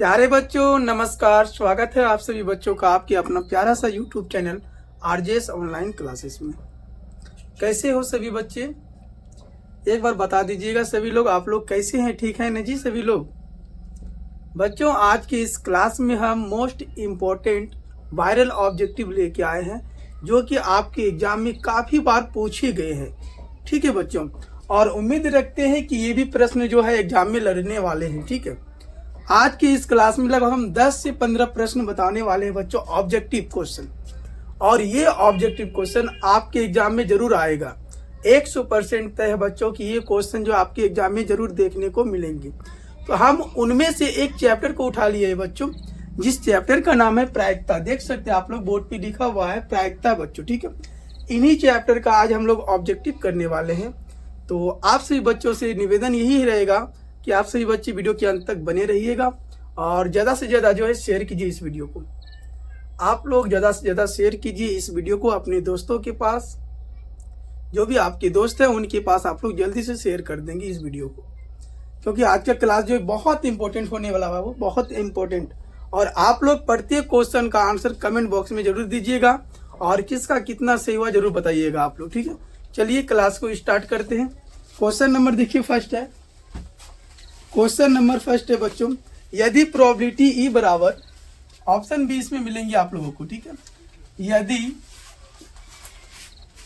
प्यारे बच्चों नमस्कार। स्वागत है आप सभी बच्चों का आपके अपना प्यारा सा YouTube channel RJS online classes में। कैसे हो सभी बच्चे, एक बार बता दीजिएगा सभी लोग, आप लोग कैसे हैं? ठीक है ना जी सभी लोग? बच्चों आज की इस क्लास में हम मोस्ट इम्पोर्टेंट वायरल ऑब्जेक्टिव लेके आए हैं जो कि आपके एग्जाम में काफ़ी बार पूछे गए हैं। ठीक है बच्चों, और उम्मीद रखते हैं कि ये भी प्रश्न जो है एग्जाम में लड़ने वाले हैं। ठीक है, आज की इस क्लास में लगभग हम 10 से 15 प्रश्न बताने वाले हैं बच्चों, ऑब्जेक्टिव क्वेश्चन। और ये ऑब्जेक्टिव क्वेश्चन आपके एग्जाम में जरूर आएगा। 100% तय है बच्चों कि ये क्वेश्चन जो आपके एग्जाम में जरूर देखने को मिलेंगे। तो हम उनमें से एक चैप्टर को उठा लिए बच्चों, जिस चैप्टर का नाम है प्रायिकता। देख सकते हैं आप लोग, बोर्ड पे लिखा हुआ है प्रायिकता बच्चों। ठीक है, इन्हीं चैप्टर का आज हम लोग ऑब्जेक्टिव करने वाले हैं। तो आप सभी बच्चों से निवेदन यही रहेगा कि आप सभी बच्चे वीडियो के अंत तक बने रहिएगा और ज़्यादा से ज़्यादा जो है शेयर कीजिए इस वीडियो को। आप लोग ज़्यादा से ज़्यादा शेयर कीजिए इस वीडियो को अपने दोस्तों के पास। जो भी आपके दोस्त हैं उनके पास आप लोग जल्दी से शेयर कर देंगे इस वीडियो को, क्योंकि आज का क्लास जो है बहुत इंपॉर्टेंट होने वाला है, वो बहुत इंपॉर्टेंट। और आप लोग प्रत्येक क्वेश्चन का आंसर कमेंट बॉक्स में जरूर दीजिएगा और किसका कितना सही हुआ जरूर बताइएगा आप लोग। ठीक है, चलिए क्लास को स्टार्ट करते हैं। क्वेश्चन नंबर देखिए फर्स्ट है, क्वेश्चन नंबर फर्स्ट है बच्चों, यदि प्रोबेबिलिटी ई बराबर, ऑप्शन बी इसमें मिलेंगे आप लोगों को। ठीक है,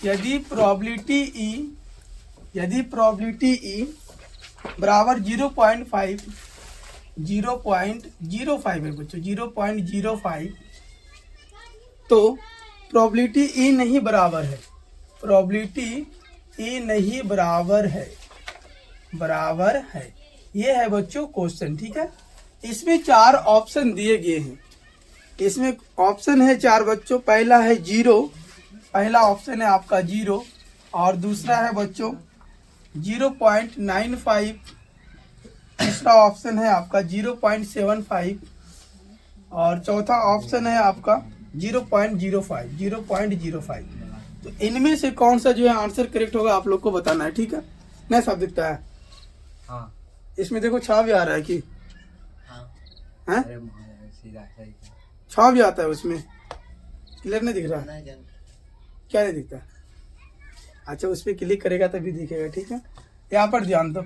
यदि प्रोबेबिलिटी ई बराबर 0.05 है बच्चों, 0.05, तो प्रोबेबिलिटी ई नहीं बराबर है, प्रोबेबिलिटी ई नहीं बराबर है। ये है बच्चों क्वेश्चन। ठीक है, इसमें 4 ऑप्शन दिए गए हैं। इसमें ऑप्शन है 4 बच्चों। पहला है 0, पहला ऑप्शन है आपका 0, और दूसरा है बच्चों 0.95, तीसरा ऑप्शन है आपका 0.75, और चौथा ऑप्शन है आपका 0.05। तो इनमें से कौन सा जो है आंसर करेक्ट होगा आप लोग को बताना है। ठीक है, नहीं सब दिखता है? हाँ, इसमें देखो छाव भी आ रहा है कि हाँ? छाव भी आता है उसमें, क्लियर नहीं दिख रहा? क्या नहीं दिखता? अच्छा, उस पर क्लिक करेगा तभी दिखेगा। ठीक है, यहाँ पर ध्यान दो,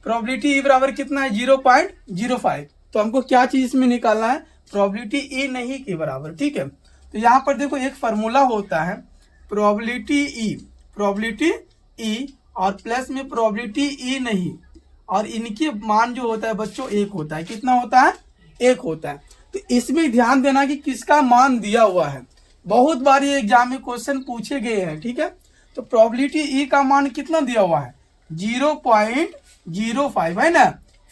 प्रोबेबिलिटी ई बराबर कितना है? 0.05। तो हमको क्या चीज इसमें निकालना है? प्रोबेबिलिटी ई नहीं के बराबर। ठीक है, तो यहाँ पर देखो एक फार्मूला होता है, प्रोबेबिलिटी ई और प्लस में प्रोबेबिलिटी ई नहीं, और इनके मान जो होता है बच्चों 1 होता है। कितना होता है? 1 होता है। तो इसमें ध्यान देना कि किसका मान दिया हुआ है। बहुत बार ये एग्जाम में क्वेश्चन पूछे गए हैं। ठीक है, तो प्रोबेबिलिटी ई का मान कितना दिया हुआ है? 0.05 है ना।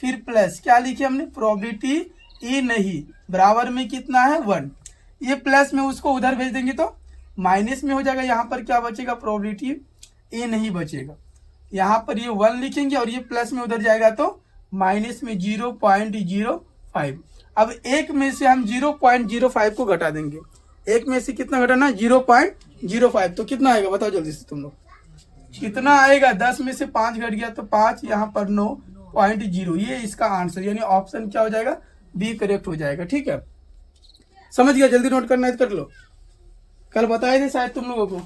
फिर प्लस क्या लिखे हमने? प्रोबेबिलिटी ई नहीं बराबर में कितना है? 1। ये प्लस में उसको उधर भेज देंगे तो माइनस में हो जाएगा। यहाँ पर क्या बचेगा? प्रोबेबिलिटी ई नहीं बचेगा। यहाँ पर ये 1 लिखेंगे और ये प्लस में उधर जाएगा तो माइनस में 0.05। अब 1 में से हम 0.05 को घटा देंगे। 1 में से कितना घटाना? 0.05। तो कितना आएगा बताओ जल्दी से तुम लोग, कितना आएगा? 10 में से 5 घट गया तो 5, यहाँ पर 9.0। ये इसका आंसर, यानी ऑप्शन क्या हो जाएगा? बी करेक्ट हो जाएगा। ठीक है, समझ गया? जल्दी नोट करना है कर लो, कल बताए थे शायद तुम लोगों को।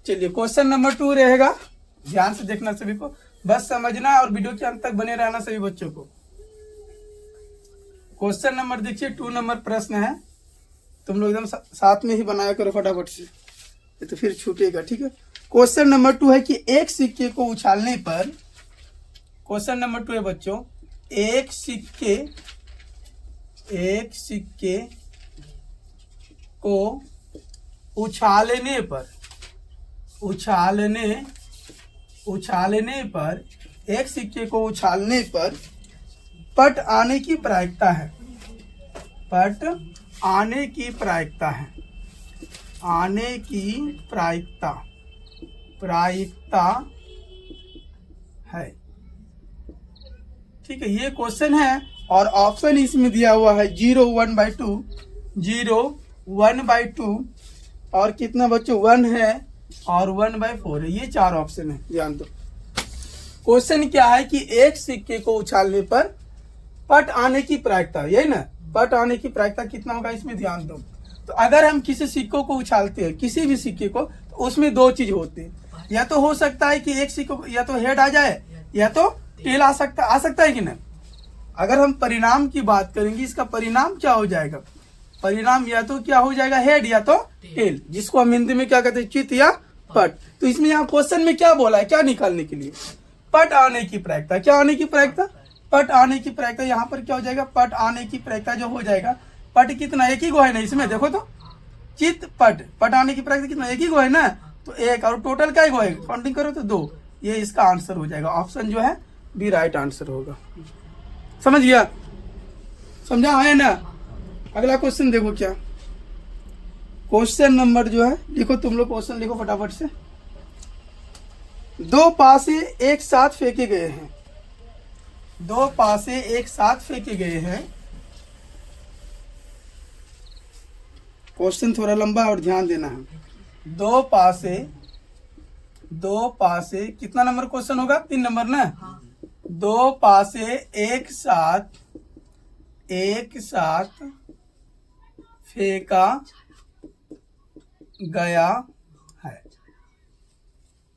चलिए क्वेश्चन नंबर 2 रहेगा, ध्यान से देखना सभी को, बस समझना और वीडियो के अंत तक बने रहना सभी बच्चों को। क्वेश्चन नंबर देखिए 2 नंबर प्रश्न है, तुम लोग एकदम साथ में ही बनाया करो फटाफट से, ये तो फिर छूटेगा। ठीक है, क्वेश्चन नंबर 2 है कि एक सिक्के को उछालने पर, क्वेश्चन नंबर 2 है बच्चों, एक सिक्के को उछालने पर एक सिक्के को उछालने पर पट आने की प्रायिकता है, पट आने की प्रायिकता है। ठीक है, ये क्वेश्चन है और ऑप्शन इसमें दिया हुआ है 0.1/2, 0.1/2 और कितना बच्चों 1 है और 1/4 है। ये 4 ऑप्शन है, ध्यान दो। क्वेश्चन क्या है कि एक सिक्के को उछालने पर पट आने की प्रायिकता, यही ना, पट आने की प्रायिकता कितना होगा इसमें ध्यान दो। तो अगर हम किसी सिक्कों को उछालते हैं, किसी भी सिक्के को, तो उसमें दो चीज होती है, या तो हो सकता है कि एक सिक्के को या तो हेड आ जाए या तो टेल आ सकता है कि नहीं। अगर हम परिणाम की बात करेंगे, इसका परिणाम क्या हो जाएगा, परिणाम या तो क्या हो जाएगा हेड या तो टेल, जिसको हम हिंदी में क्या कहते हैं, चित या पट। तो इसमें यहाँ क्वेश्चन में क्या बोला है, क्या निकालने के लिए, पट आने की प्रायिकता। क्या आने की प्रायिकता, पट आने की प्रायिकता। यहाँ पर क्या हो जाएगा, पट आने की प्रायिकता जो हो जाएगा, पट कितना, एक ही गो है ना इसमें, देखो तो चित पट, पट आने की प्रायिकता कितना, एक ही गो है ना, तो एक, और टोटल क्या गो है, काउंटिंग करो तो दो, ये इसका आंसर हो जाएगा। ऑप्शन जो है बी राइट आंसर होगा। समझ गया, समझा है ना। अगला क्वेश्चन देखो, क्या क्वेश्चन नंबर जो है, लिखो तुम लोग, क्वेश्चन लिखो फटाफट से। दो पासे एक साथ फेंके गए हैं, दो पासे एक साथ फेंके गए हैं। क्वेश्चन थोड़ा लंबा और ध्यान देना है। दो पासे कितना नंबर क्वेश्चन होगा, 3 नंबर ना। दो पासे एक साथ फेंका गया है,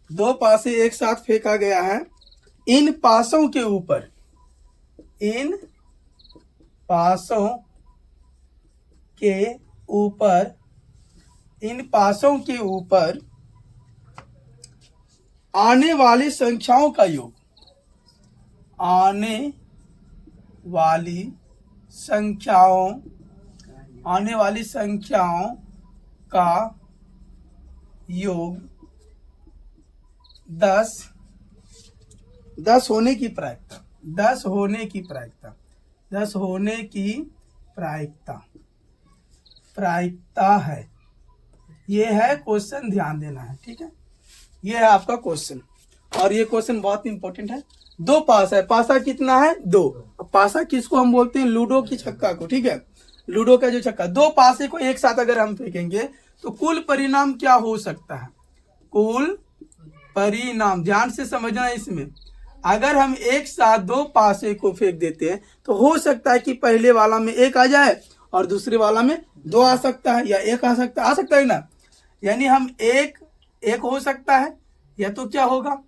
दो पासे एक साथ फेंका गया है। इन पासों के ऊपर, इन पासों के ऊपर, इन पासों के ऊपर आने वाली संख्याओं का योग, आने वाली संख्याओं का योग 10 होने की प्रायिकता, 10 होने की प्रायिकता, 10 होने की प्रायिकता है। ये है क्वेश्चन, ध्यान देना है, ठीक है। ये है आपका क्वेश्चन, और ये क्वेश्चन बहुत इंपॉर्टेंट है। दो पासा है, पासा कितना है, 2। पासा किसको हम बोलते हैं, लूडो की छक्का को, ठीक है, लूडो का जो छक्का। दो पासे को एक साथ अगर हम फेंकेंगे तो कुल परिणाम क्या हो सकता है, कुल परिणाम, ध्यान से समझना है इसमें। अगर हम एक साथ दो पासे को फेंक देते हैं तो हो सकता है कि पहले वाला में 1 आ जाए और दूसरे वाला में 2 आ सकता है, या 1 आ सकता है ना। यानी हम एक हो सकता है, या तो क्या होगा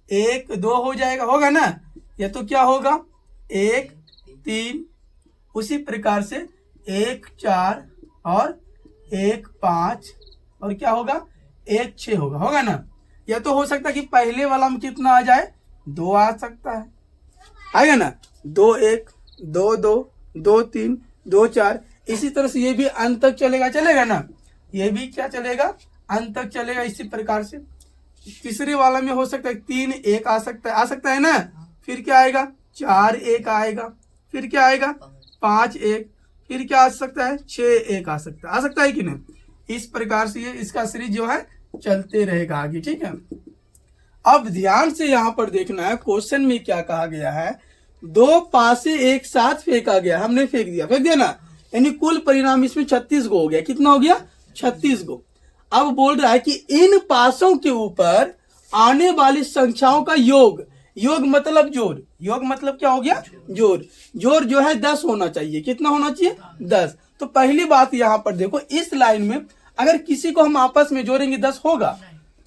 1 2 हो जाएगा, होगा ना, या तो क्या होगा 1 3, उसी प्रकार से 1 4 और 1 5, और क्या होगा 1 6 होगा ना। या तो हो सकता है कि पहले वाला में कितना आ जाए, 2 आ सकता है, आएगा ना, 2 1 2 2 2 3 2 4। इसी तरह से ये भी अंत तक चलेगा ना, ये भी क्या चलेगा, अंत तक चलेगा। इसी प्रकार से तीसरे वाला में हो सकता है 3 1 आ सकता है ना, फिर क्या आएगा 4 1 आएगा, फिर क्या आएगा 5 1, फिर क्या आ सकता है 6 1 आ सकता है कि नहीं। इस प्रकार से ये इसका सीरीज जो है चलते रहेगा आगे, ठीक है। अब ध्यान से यहाँ पर देखना है, क्वेश्चन में क्या कहा गया है, दो पासे एक साथ फेंका गया, हमने फेंक दिया ना, यानी कुल परिणाम इसमें 36 गो हो गया। कितना हो गया, 36 गो। अब बोल रहा है कि इन पासों के ऊपर आने वाली संख्याओं का योग मतलब जोड़, योग मतलब क्या हो गया, जोड़ जो है 10 होना चाहिए। कितना होना चाहिए, 10। तो पहली बात यहाँ पर देखो, इस लाइन में अगर किसी को हम आपस में जोड़ेंगे 10 होगा,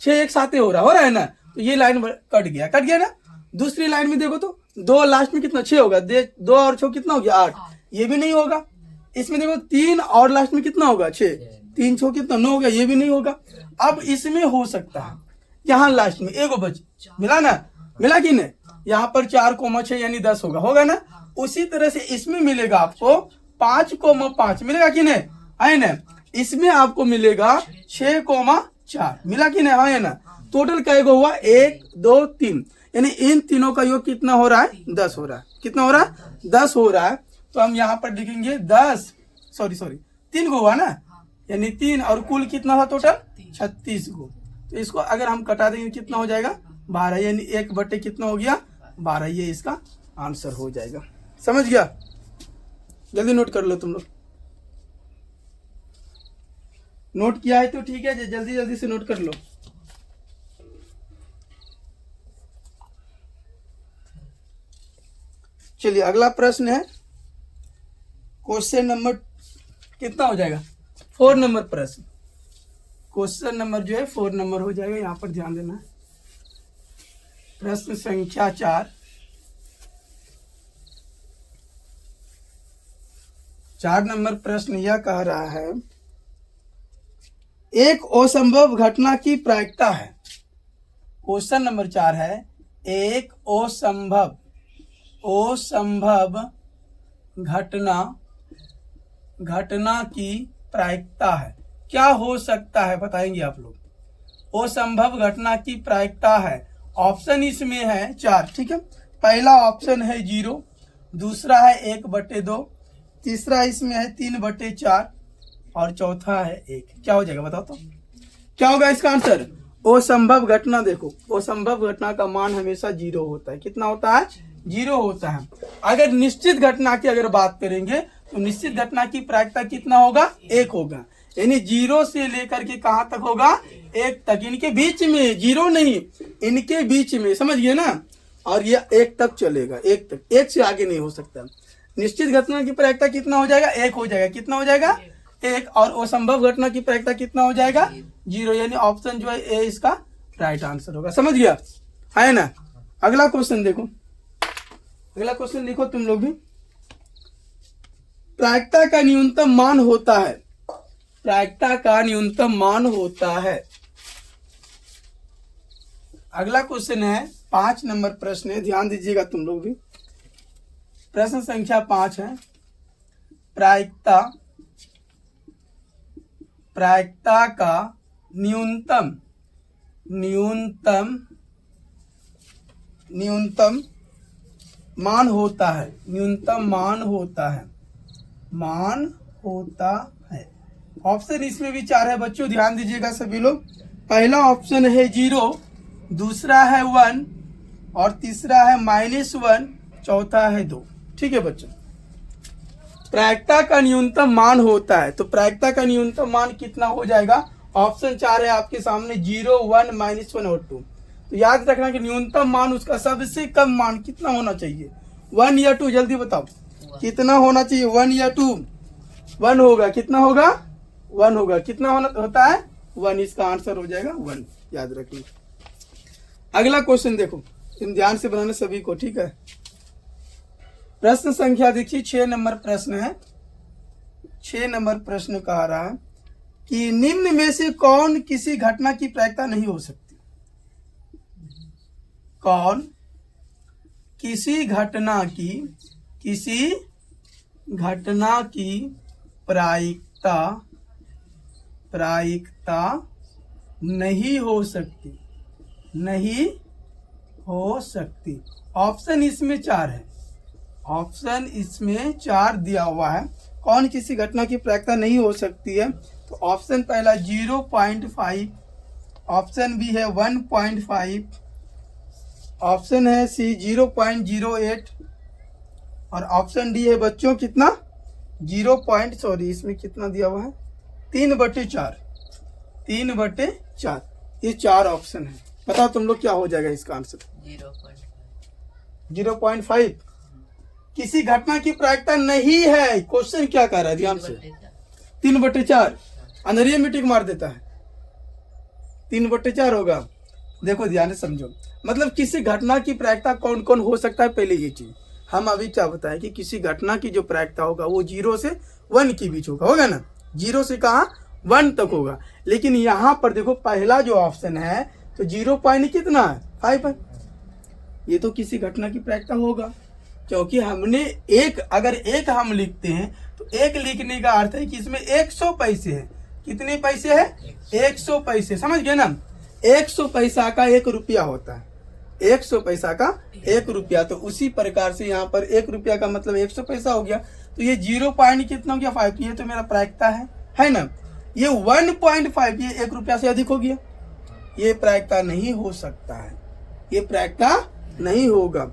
6 एक साथ हो रहा है ना, तो ये लाइन कट गया ना। दूसरी लाइन में देखो तो 2 लास्ट में कितना 6 होगा, 2 और 6 कितना हो गया 8, ये भी नहीं होगा। इसमें देखो 3 और लास्ट में कितना होगा 6, 3 6 कितना 9 हो गया, ये भी नहीं होगा। अब इसमें हो सकता है यहाँ लास्ट में एगो बच मिला ना, मिला कि नहीं, यहाँ पर 4 6 यानी 10 होगा ना। उसी तरह से इसमें मिलेगा आपको 5 5 मिलेगा कि नहीं, है ना। इसमें आपको मिलेगा 6 4, मिला कि नहीं, है ना। टोटल क्या हुआ 1 2 3, यानी इन तीनों का योग कितना हो रहा है, 10 हो रहा है। कितना हो रहा है, 10 हो रहा है। तो हम यहाँ पर लिखेंगे 10 3 गो हुआ ना, यानी 3, और कुल कितना था टोटल 36 गो। तो इसको अगर हम कटा देंगे कितना हो जाएगा 12, यानी 1/, कितना हो गया 12, ये इसका आंसर हो जाएगा। समझ गया, जल्दी नोट कर लो तुम लोग। नोट किया है तो ठीक है, जल्दी से नोट कर लो। चलिए अगला प्रश्न है, क्वेश्चन नंबर कितना हो जाएगा? 4 नंबर प्रश्न। क्वेश्चन नंबर जो है 4 नंबर हो जाएगा, यहाँ पर ध्यान देना। प्रश्न संख्या 4 नंबर प्रश्न यह कह रहा है, एक असंभव घटना की प्रायिकता है। क्वेश्चन नंबर 4 है, एक असंभव घटना की प्रायिकता है। क्या हो सकता है बताएंगे आप लोग। असंभव घटना की प्रायिकता है। ऑप्शन इसमें है 4, ठीक है। पहला ऑप्शन है 0, दूसरा है 1/2, तीसरा इसमें है 3/4 और चौथा है 1। क्या हो जाएगा बताओ तो, क्या होगा इसका आंसर? असंभव घटना। देखो असंभव घटना का मान हमेशा 0 होता है। कितना होता है? 0 होता है। अगर निश्चित घटना की अगर बात करेंगे तो निश्चित घटना की प्रायिकता कितना होगा? 1 होगा। यानी 0 से लेकर के कहाँ तक होगा? 1 तक। इनके बीच में 0 नहीं, इनके बीच में, समझ गए ना। और ये 1 तक चलेगा, 1 तक, 1 से आगे नहीं हो सकता। निश्चित घटना की प्रायिकता कितना हो जाएगा? 1 हो जाएगा। कितना हो जाएगा? 1। और असंभव घटना की प्रायिकता कितना हो जाएगा? 0। यानी ऑप्शन जो है ए इसका राइट आंसर होगा। समझ गया है ना। अगला क्वेश्चन देखो, अगला क्वेश्चन लिखो तुम लोग भी। प्रायिकता का न्यूनतम मान होता है। प्रायिकता का न्यूनतम मान होता है। अगला क्वेश्चन है 5 नंबर प्रश्न है, ध्यान दीजिएगा तुम लोग भी। प्रश्न संख्या 5 है, प्रायिकता का न्यूनतम मान होता है। न्यूनतम मान होता है। ऑप्शन इसमें भी 4 है बच्चों, ध्यान दीजिएगा सभी लोग। पहला ऑप्शन है 0, दूसरा है 1 और तीसरा है -1, चौथा है 2। ठीक है बच्चों, प्रायिकता का न्यूनतम मान होता है। तो प्रायिकता का न्यूनतम मान कितना हो जाएगा? ऑप्शन 4 है आपके सामने, 0, 1, -1 और 2। तो याद रखना कि न्यूनतम मान उसका सबसे कम मान कितना होना चाहिए? 1 या 2, जल्दी बताओ कितना होना चाहिए? 1 या 2? 1 होगा। कितना होगा? 1 होगा। कितना होता है? 1। इसका आंसर हो जाएगा 1, याद रखिए। अगला क्वेश्चन देखो, तुम ध्यान से बनाना सभी को, ठीक है। प्रश्न संख्या देखिए 6 नंबर प्रश्न है। 6 नंबर प्रश्न कह रहा है कि निम्न में से कौन किसी घटना की प्रायिकता नहीं हो सकती? कौन किसी घटना की प्रायिकता नहीं हो सकती। ऑप्शन इसमें 4 है। ऑप्शन इसमें 4 दिया हुआ है। कौन किसी घटना की प्रायिकता नहीं हो सकती है? तो ऑप्शन पहला 0.5, ऑप्शन बी है 1.5, ऑप्शन है सी 0.08 और ऑप्शन डी है बच्चों कितना? इसमें कितना दिया हुआ है? 3/4। 3/4। ये 4 ऑप्शन है। बताओ तुम लोग क्या हो जाएगा इसका आंसर? 0.5। किसी घटना की प्रायिकता नहीं है। क्वेश्चन क्या कह रहा है ध्यान से? 3/4। अंधेरे में टिक मार देता है, 3/4 होगा। देखो ध्यान से समझो, मतलब किसी घटना की प्रायिकता कौन कौन हो सकता है। पहले ये चीज हम अभी क्या बताएं कि किसी घटना की जो प्रायिकता होगा वो 0 से 1 के बीच होगा ना। 0 से कहाँ? 1 तक होगा। लेकिन यहाँ पर देखो पहला जो ऑप्शन है तो 0.5 है। ये तो किसी घटना की प्रायिकता होगा, क्योंकि हमने अगर एक हम लिखते हैं तो 1 लिखने का अर्थ है कि इसमें 100 पैसे हैं। कितने पैसे हैं? 100 पैसे। समझ गए ना। 100 पैसा का 1 रुपया होता है। 100 पैसा का 1 रुपया। तो उसी प्रकार से यहाँ पर 1 रुपया का मतलब 100 पैसा हो गया। तो ये 0. कितना हो गया? 5। ये तो मेरा प्रायिकता है ना। ये 1.5, ये 1 रुपया से अधिक हो गया। ये प्रायिकता नहीं हो सकता है, ये प्रायिकता नहीं होगा।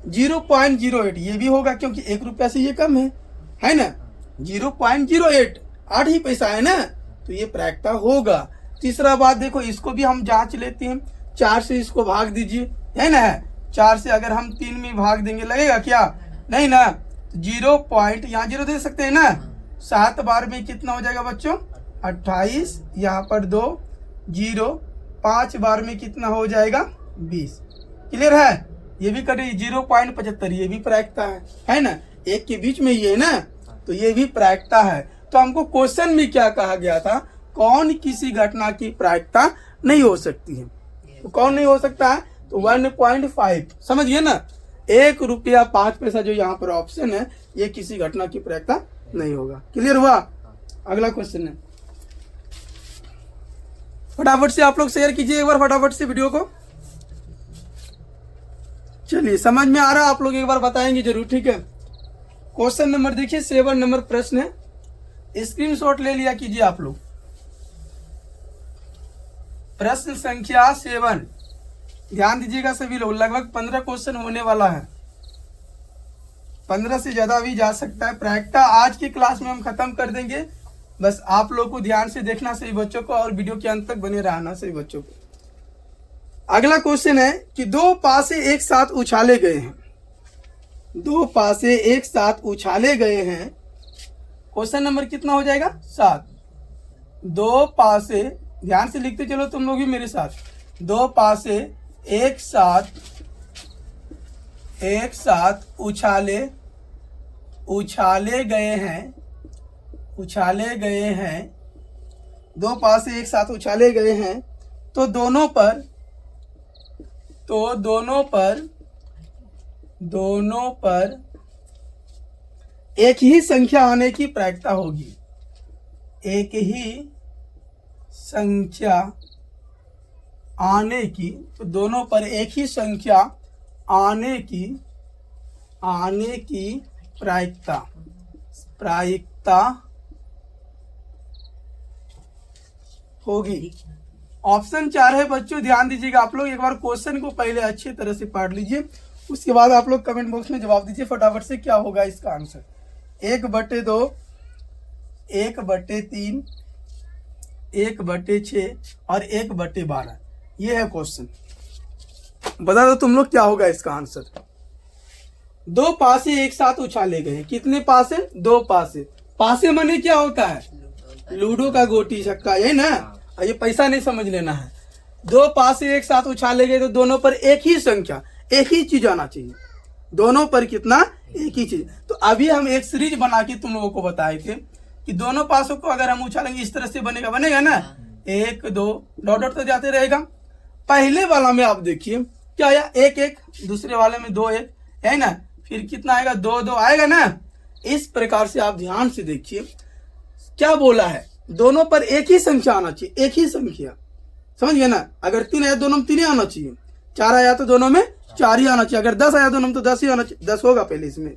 0.08 ये भी होगा, क्योंकि 1 रुपया से ये कम है ना। 0.08 8 ही पैसा है ना, तो ये प्रायिकता होगा। तीसरा बात देखो, इसको भी हम जांच लेते हैं। 4 से इसको भाग दीजिए, है ना। 4 से अगर हम 3 में भाग देंगे लगेगा क्या? नहीं ना। 0 पॉइंट, यहाँ 0 दे सकते हैं ना, 7 बार में कितना हो जाएगा बच्चों 28, यहाँ पर 2 0, 5 बार में कितना हो जाएगा 20। क्लियर है, ये भी कटे 0.75, ये भी प्रायिकता है ना, एक के बीच में ये है ना, तो ये भी प्रायिकता है। तो हमको क्वेश्चन में क्या कहा गया था, कौन किसी घटना की प्रायिकता नहीं हो सकती है, तो कौन नहीं हो सकता है, तो 1.5, समझ गए ना, 1 रुपया 5 पैसा जो यहाँ पर ऑप्शन है, ये किसी घटना की प्रायिकता नहीं होगा। क्लियर हुआ। अगला क्वेश्चन है, फटाफट से आप लोग शेयर कीजिए एक बार फटाफट से वीडियो को। चलिए समझ में आ रहा, आप लोग एक बार बताएंगे जरूर, ठीक है। क्वेश्चन नंबर देखिए 7 नंबर प्रश्न है, स्क्रीनशॉट ले लिया कीजिए आप लोग। प्रश्न संख्या 7, ध्यान दीजिएगा सभी लोग, लगभग 15 क्वेश्चन होने वाला है, 15 से ज्यादा भी जा सकता है। प्रायिकता आज की क्लास में हम खत्म कर देंगे, बस आप लोग को ध्यान से देखना सभी बच्चों को, और वीडियो के अंत तक बने रहना सभी बच्चों को। अगला क्वेश्चन है कि 2 पासे एक साथ उछाले गए हैं, 2 पासे एक साथ उछाले गए हैं, क्वेश्चन नंबर कितना हो जाएगा 7। 2 पासे, ध्यान से लिखते चलो तुम लोग भी मेरे साथ, 2 पासे एक साथ उछाले गए हैं, 2 पासे एक साथ उछाले गए हैं, तो दोनों पर एक ही संख्या आने की प्रायिकता होगी, एक ही संख्या आने की, तो दोनों पर एक ही संख्या आने की प्रायिकता होगी। ऑप्शन 4 है बच्चों, ध्यान दीजिएगा आप लोग, एक बार क्वेश्चन को पहले अच्छी तरह से पढ़ लीजिए, उसके बाद आप लोग कमेंट बॉक्स में जवाब दीजिए फटाफट से, क्या होगा इसका आंसर। 1/2, 1/3, 1/6 और 1/12, ये है क्वेश्चन। बता दो तुम लोग क्या होगा इसका आंसर। 2 पासे एक साथ उछाले गए, कितने पासे, 2 पासे, पासे माने क्या होता है, लूडो का गोटी छक्का, ये ना, ये पैसा नहीं समझ लेना है। 2 पासे एक साथ उछाले गए, तो दोनों पर एक ही संख्या, एक ही चीज आना चाहिए, दोनों पर कितना, एक ही चीज। तो अभी हम एक सीरीज बना के तुम लोगों को बताए थे कि दोनों पासों को अगर हम उछालेंगे इस तरह से बनेगा ना, 1 2 डॉट डॉट तो जाते रहेगा। पहले वाला में आप देखिए क्या आया, 1 1, दूसरे वाले में 2 1 है ना, फिर कितना आएगा 2 2 आएगा ना। इस प्रकार से आप ध्यान से देखिए क्या बोला है, दोनों पर एक ही संख्या आना चाहिए, एक ही संख्या, समझ गए ना। अगर 3 आया दोनों में 3 ही आना चाहिए, 4 आया तो दोनों में 4 ही आना चाहिए, अगर 10 आया दोनों में तो 10 ही आना चाहिए, 10 होगा पहले इसमें,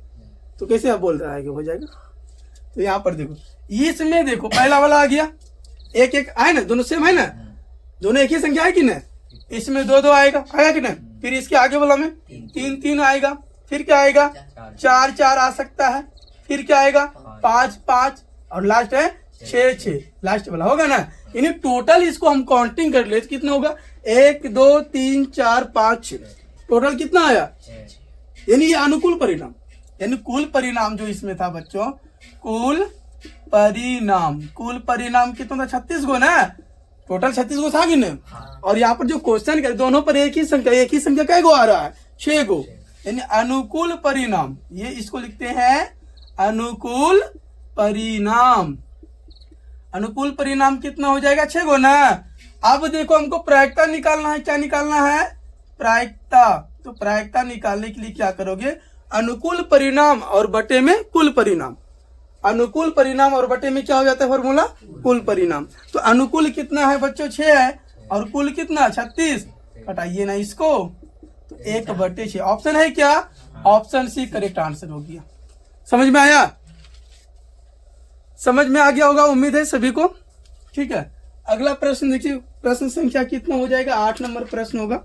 तो कैसे आप बोल रहा है कि हो जाएगा। तो यहाँ पर देखो, इसमें देखो पहला वाला आ गया, 1 1 आए ना, दोनों सेम है ना, दोनों एक ही संख्या है कि ना, इसमें 2 2 आएगा कि ना, फिर इसके आगे वाला में 3 3 आएगा, फिर क्या आएगा 4 4 आ सकता है, फिर क्या आएगा 5 5 और लास्ट है 6 6, लास्ट वाला होगा ना। यानी टोटल इसको हम काउंटिंग कर ले तो कितना होगा, 1 2 3 4 5 6, टोटल कितना आया, यानी ये अनुकूल परिणाम, यानी कुल परिणाम जो इसमें था बच्चों, कुल परिणाम कितना था, 36 गो ना, टोटल 36 गो था कि नहीं। और यहाँ पर जो क्वेश्चन कर, दोनों पर एक ही संख्या कै गो आ रहा है, 6 गो, यानी अनुकूल परिणाम, ये इसको लिखते हैं अनुकूल परिणाम। अनुकूल परिणाम कितना हो जाएगा, 6 गो ना। अब देखो हमको प्रायिकता निकालना है, क्या निकालना है, प्रायिकता। तो प्रायिकता निकालने के लिए क्या करोगे, अनुकूल परिणाम और बटे में कुल परिणाम, अनुकूल परिणाम और बटे में क्या हो जाता है फॉर्मूला, कुल परिणाम। तो अनुकूल कितना है बच्चों 6 है, और कुल कितना 36, हटाइए ना इसको, तो 1/6, ऑप्शन है क्या, ऑप्शन सी करेक्ट आंसर हो गया। समझ में आया, समझ में आ गया होगा, उम्मीद है सभी को, ठीक है। अगला प्रश्न देखिए, प्रश्न संख्या कितना हो जाएगा, 8 नंबर प्रश्न होगा।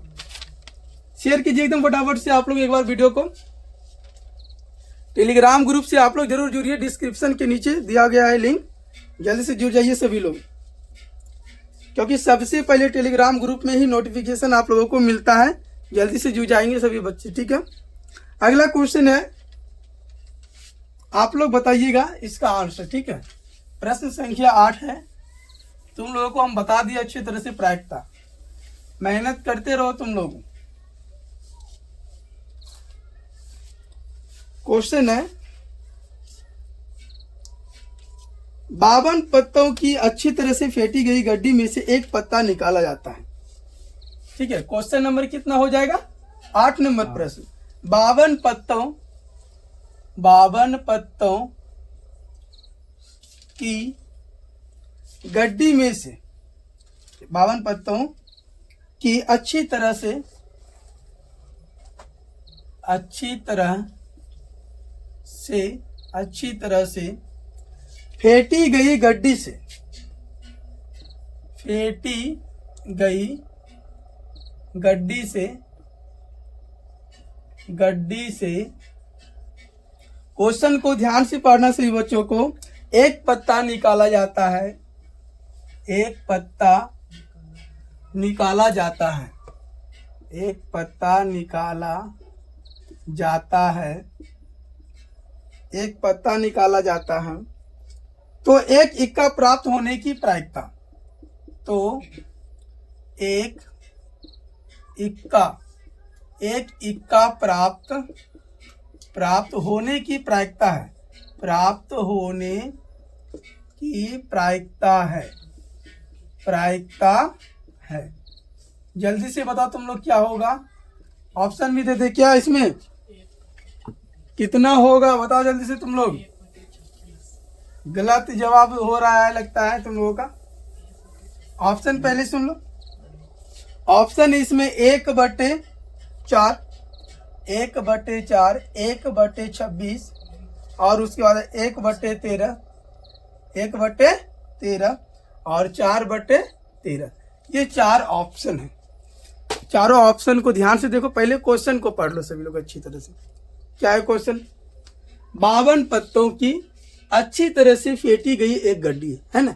शेयर कीजिए एकदम फटाफट से आप लोग एक बार वीडियो को, टेलीग्राम ग्रुप से आप लोग जरूर जुड़िए, डिस्क्रिप्शन के नीचे दिया गया है लिंक, जल्दी से जुड़ जाइए सभी लोग, क्योंकि सबसे पहले टेलीग्राम ग्रुप में ही नोटिफिकेशन आप लोगों को मिलता है, जल्दी से जुड़ जाएंगे सभी बच्चे, ठीक है। अगला क्वेश्चन है आप लोग बताइएगा इसका आंसर, ठीक है। प्रश्न संख्या 8 है, तुम लोगों को हम बता दिए अच्छी तरह से प्रायिकता, मेहनत करते रहो तुम लोग। क्वेश्चन है 52 पत्तों की अच्छी तरह से फेंटी गई गड्डी में से एक पत्ता निकाला जाता है, ठीक है। क्वेश्चन नंबर कितना हो जाएगा? 8 नंबर प्रश्न। 52 पत्तों की गड्डी में से 52 पत्तों की अच्छी तरह से फेंटी गई गड्डी से क्वेश्चन को ध्यान से पढ़ना सभी बच्चों को। एक पत्ता निकाला जाता है, एक पत्ता निकाला जाता है, एक पत्ता निकाला जाता है, एक पत्ता निकाला जाता है, तो एक इक्का प्राप्त होने की प्रायिकता, तो एक इक्का प्राप्त होने की प्रायिकता है, प्राप्त होने की प्रायिकता है। जल्दी से बताओ तुम लोग क्या होगा? ऑप्शन भी दे दे क्या इसमें? कितना होगा बताओ जल्दी से तुम लोग। गलत जवाब हो रहा है लगता है तुम लोगों का। ऑप्शन पहले सुन लो। ऑप्शन इसमें 1/4, 1/4, 1/26 और उसके बाद 1/13, 1/13 और 4/13, ये 4 ऑप्शन है। चारों ऑप्शन को ध्यान से देखो। पहले क्वेश्चन को पढ़ लो सभी लोग अच्छी तरह से। क्या है क्वेश्चन? 52 पत्तों की अच्छी तरह से फेंटी गई एक गड्डी है ना।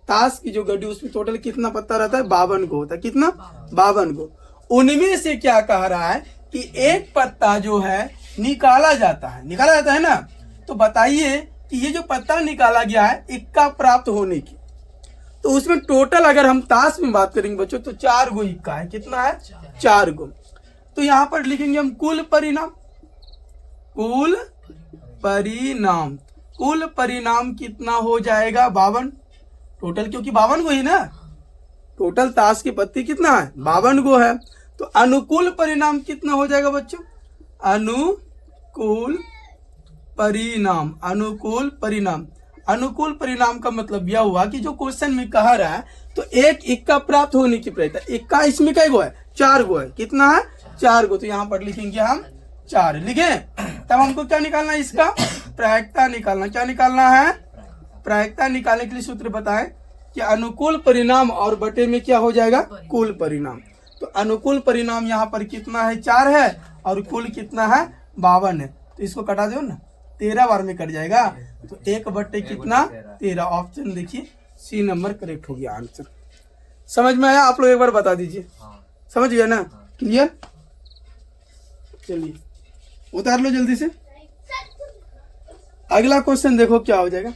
ताश की जो गड्डी उसमें टोटल कितना पत्ता रहता है? 52 गो होता है। कितना? 52 गो। उनमें से क्या कह रहा है कि एक पत्ता जो है निकाला जाता है ना। तो बताइए कि ये जो पत्ता निकाला गया है इक्का प्राप्त होने की, तो उसमें टोटल अगर हम ताश में बात करेंगे बच्चों तो 4 गो इक्का है। कितना है? 4 गो। तो यहां पर लिखेंगे हम कुल परिणाम कितना हो जाएगा? 52 टोटल, क्योंकि 52 गो ही ना। टोटल ताश की पत्ती कितना है? 52 गो है। तो अनुकूल परिणाम कितना हो जाएगा बच्चों? अनुकूल परिणाम का मतलब यह हुआ कि जो क्वेश्चन में कहा रहा है तो एक इक्का प्राप्त होने की प्रयत्न, इक्का इसमें कई गो है? 4 गो है। कितना है? 4 गो। तो यहाँ पर लिखेंगे हम 4 लिखे। तब हमको क्या निकालना है? इसका प्रायिकता निकालना। क्या निकालना है? प्रायिकता निकालने के लिए सूत्र बताएं कि अनुकूल परिणाम और बटे में क्या हो जाएगा? कुल परिणाम। तो अनुकूल परिणाम यहाँ पर कितना है? 4 है और कुल कितना है? 52 है। तो इसको कटा दो ना, 13 बार में कट जाएगा। तो 1/13 कितना? 13। ऑप्शन देखिए सी नंबर करेक्ट हो गया आंसर। समझ में आया? आप लोग एक बार बता दीजिए। समझ गया ना? क्लियर? चलिए उतार लो जल्दी से। अगला क्वेश्चन देखो क्या हो जाएगा।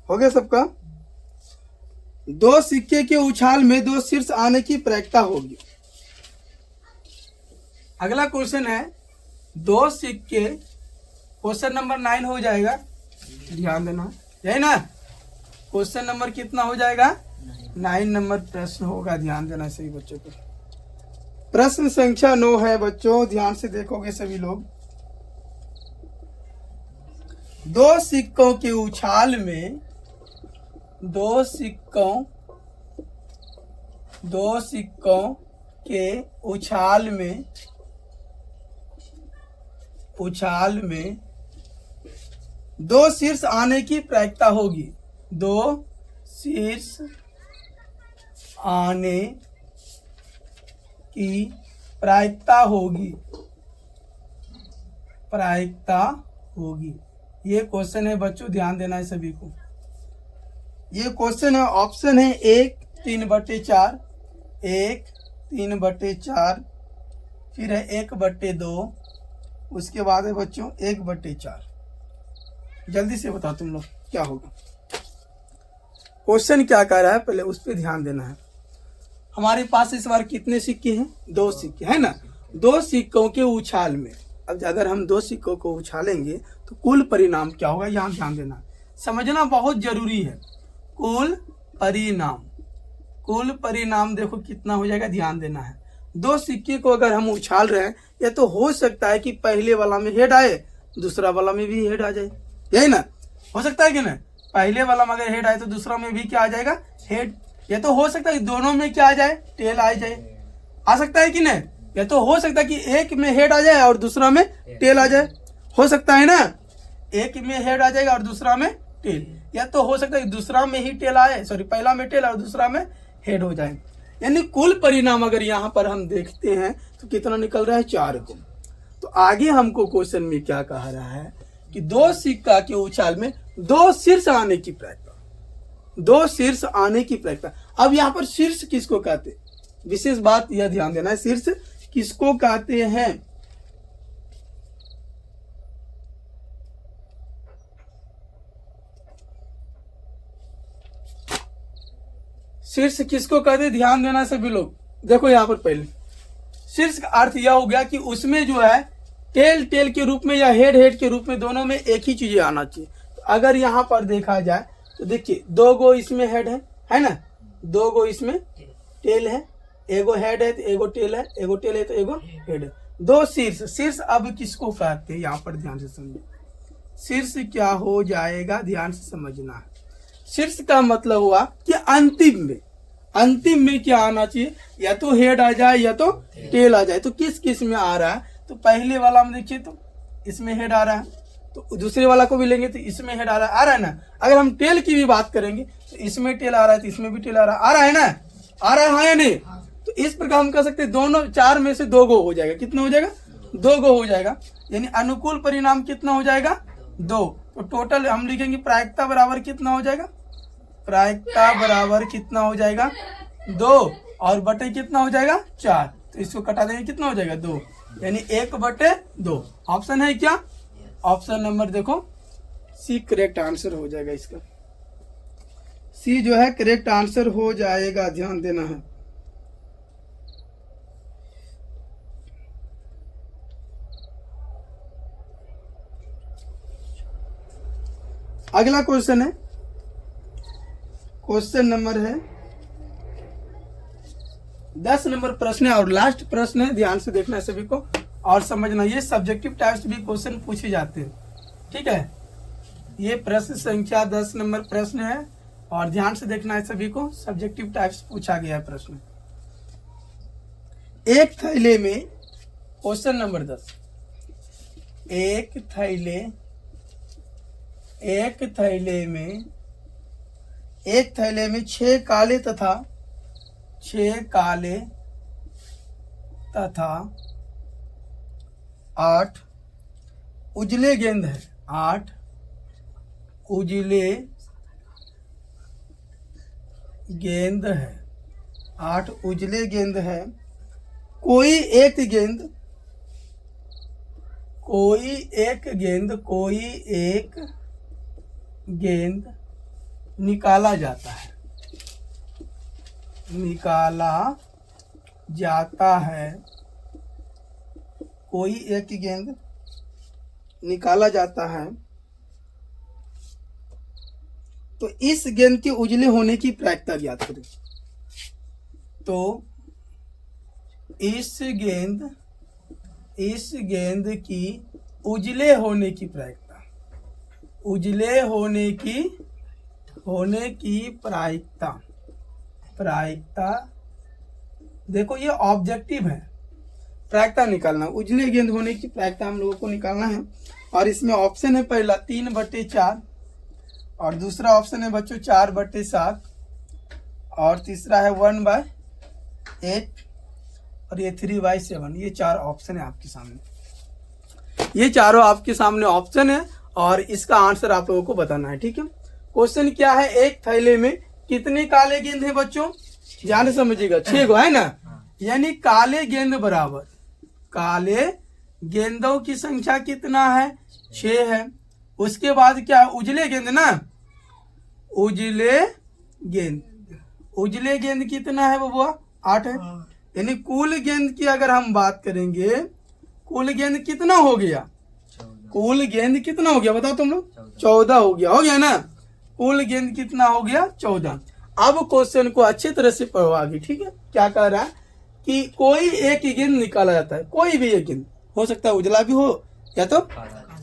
हो गया सबका? 2 सिक्के के उछाल में 2 शीर्ष आने की प्रायिकता होगी। अगला क्वेश्चन है 2 सिक्के, क्वेश्चन नंबर 9 हो जाएगा, ध्यान देना, यही ना। क्वेश्चन नंबर कितना हो जाएगा? 9 नंबर प्रश्न होगा, ध्यान देना सही बच्चों को। प्रश्न संख्या 9 है बच्चों, ध्यान से देखोगे सभी लोग। 2 सिक्कों के उछाल में 2 सिक्कों के उछाल में 2 शीर्ष आने की प्रायिकता होगी। 2 शीर्ष आने की प्रायिकता होगी। ये क्वेश्चन है बच्चों, ध्यान देना है सभी को। ये क्वेश्चन है, ऑप्शन है 1 3/4, 1 3/4, फिर है 1/2, उसके बाद है बच्चों 1/4। जल्दी से बताओ तुम लोग क्या होगा। क्वेश्चन क्या कर रहा है पहले उस पर ध्यान देना है। हमारे पास इस बार कितने सिक्के हैं? 2 सिक्के है ना। 2 सिक्कों के उछाल में, अब अगर हम 2 सिक्कों को उछालेंगे तो कुल परिणाम क्या होगा, यहाँ ध्यान देना, समझना बहुत जरूरी है। कुल परिणाम देखो कितना हो जाएगा, ध्यान देना है। 2 सिक्के को अगर हम उछाल रहे हैं, या तो हो सकता है कि पहले वाला में हेड आए, दूसरा वाला में भी हेड आ जाए, यही ना हो सकता है कि ना। पहले वाला में अगर हेड आए तो दूसरा में भी क्या आ जाएगा, हेड। या तो हो सकता है कि दोनों में क्या आ जाए, टेल आ जाए, आ सकता है कि नहीं। या तो हो सकता है कि एक में हेड आ जाए और दूसरा में टेल आ जाए, हो सकता है ना। एक में हेड आ जाएगा और दूसरा में टेल। या तो हो सकता है कि दूसरा में ही टेल आए, सॉरी पहला में टेल और दूसरा में हेड हो जाए। यानी कुल परिणाम अगर यहाँ पर हम देखते हैं तो कितना निकल रहा है, 4 को। तो आगे हमको क्वेश्चन में क्या कहा रहा है कि 2 सिक्का के उछाल में 2 शीर्ष आने की प्रायिकता, 2 शीर्ष आने की प्रायिकता। अब यहाँ पर शीर्ष किसको कहते हैं, विशेष बात यह ध्यान देना है, शीर्ष किसको कहते हैं। शीर्ष किसको कहते हैं, ध्यान देना सभी लोग। देखो यहाँ पर पहले शीर्ष का अर्थ यह हो गया कि उसमें जो है टेल के रूप में या हेड के रूप में, दोनों में एक ही चीजें आना चाहिए। तो अगर यहाँ पर देखा जाए तो देखिए 2 गो इसमें हेड है ना, 2 गो इसमें टेल है, एगो हेड है तो एगो टेल है, एगो टेल है तो एगो हेड है। 2 शीर्ष अब किसको कहते हैं, यहाँ पर ध्यान से समझिए। शीर्ष क्या हो जाएगा, ध्यान से समझना है। शीर्ष का मतलब हुआ कि अंतिम में क्या आना चाहिए, या तो हेड आ जाए या तो टेल आ जाए। तो किस में आ रहा है, तो पहले वाला में देखिए तो इसमें हेड आ रहा है, तो दूसरे वाला को भी लेंगे तो इसमें हेड आ रहा है ना। अगर हम टेल की भी बात करेंगे तो इसमें टेल आ रहा है तो इसमें भी टेल आ रहा है ना, आ रहा है हाँ या नहीं। तो इस प्रकार हम कह सकते हैं दोनों 4 में से 2 गो हो जाएगा। कितना हो जाएगा, 2 गो हो जाएगा। यानी अनुकूल परिणाम कितना हो जाएगा, 2। तो टोटल हम लिखेंगे प्रायिकता बराबर कितना हो जाएगा, प्रायिकता बराबर कितना हो जाएगा, 2 और बटे कितना हो जाएगा, 4। तो इसको कटा देंगे कितना हो जाएगा, 2, यानी 1/2। ऑप्शन है क्या, ऑप्शन नंबर देखो सी करेक्ट आंसर हो जाएगा इसका। सी जो है करेक्ट आंसर हो जाएगा, ध्यान देना है। अगला क्वेश्चन है, क्वेश्चन नंबर है 10 नंबर प्रश्न है और लास्ट प्रश्न है। ध्यान से देखना है सभी को और समझना, ये सब्जेक्टिव टाइप्स भी क्वेश्चन पूछे जाते हैं, ठीक है। ये प्रश्न संख्या 10 नंबर प्रश्न है और ध्यान से देखना है सभी को, सब्जेक्टिव टाइप्स पूछा गया है प्रश्न। एक थैले में, क्वेश्चन नंबर 10, एक थैले में 6 काले तथा 8 उजले गेंद है, 8 उजले गेंद है, 8 उजले गेंद है। कोई एक गेंद निकाला जाता है, कोई एक गेंद निकाला जाता है। तो इस गेंद के उजले होने की प्रायिकता ज्ञात करें। तो इस गेंद की उजले होने की प्रायिकता, प्रायिकता देखो ये ऑब्जेक्टिव है, प्रायिकता निकालना, उजले गेंद होने की प्रायिकता हम लोगों को निकालना है। और इसमें ऑप्शन है पहला 3/4 और दूसरा ऑप्शन है बच्चों 4/7 और तीसरा है 1/8 और ये 3/7। ये 4 ऑप्शन है आपके सामने, ये चारों आपके सामने ऑप्शन है और इसका आंसर आप लोगों को बताना है। ठीक है, क्वेश्चन क्या है, एक थैले में कितने काले गेंद है बच्चों, ध्यान से समझिएगा, 6 गो है ना, यानी काले गेंद बराबर काले गेंदों की संख्या कितना है, 6 है। उसके बाद क्या, उजले गेंद ना, उजले गेंद कितना है बबुआ, 8 है। यानी कुल गेंद की अगर हम बात करेंगे, कुल गेंद कितना हो गया, कुल गेंद कितना हो गया बताओ तुम लोग, 14 हो गया ना, कुल गेंद कितना हो गया, 14। अब क्वेश्चन को अच्छी तरह से पढ़ो आगे। ठीक है, क्या कह रहा है कि कोई एक गेंद निकाला जाता है, कोई भी एक गेंद हो सकता है, उजला भी हो या तो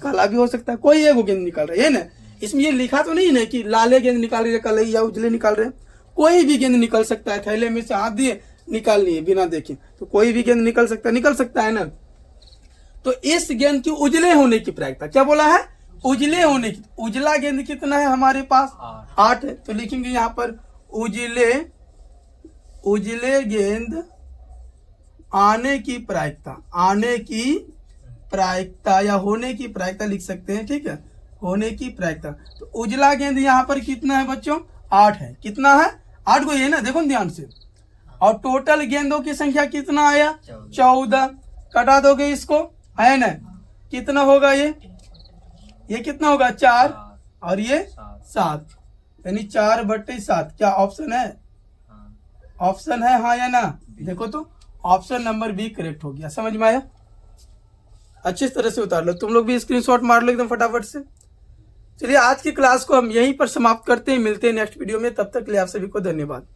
काला भी हो सकता है, कोई एक गेंद निकाल रहा है ना। इसमें ये लिखा तो नहीं ना कि लाले गेंद निकाल रहे, काले या उजले निकाल रहे, कोई भी गेंद निकल सकता है। थैले में से हाथ दिए निकाल लिए बिना देखे, तो कोई भी गेंद निकल सकता है ना। तो इस गेंद की उजले होने की प्रायिकता, क्या बोला है, उजले होने की, उजला गेंद कितना है हमारे पास, 8 है। तो लिखेंगे यहाँ पर उजले गेंद आने की प्रायिकता या होने की प्रायिकता लिख सकते हैं। ठीक है, होने की प्रायिकता। तो उजला गेंद यहाँ पर कितना है बच्चों, 8 है। कितना है, 8 को, ये ना देखो ध्यान से। और टोटल गेंदों की संख्या कितना आया, 14। कटा दोगे इसको, है ना, कितना होगा ये कितना होगा, 4 और ये 7, यानी 4/7। क्या ऑप्शन है, ऑप्शन है हाँ या ना, देखो तो ऑप्शन नंबर बी करेक्ट हो गया। समझ में आया, अच्छी तरह से उतार लो, तुम लोग भी स्क्रीनशॉट मार लो एकदम फटाफट से। चलिए आज की क्लास को हम यहीं पर समाप्त करते हैं, मिलते हैं नेक्स्ट वीडियो में, तब तक के लिए आप सभी को धन्यवाद।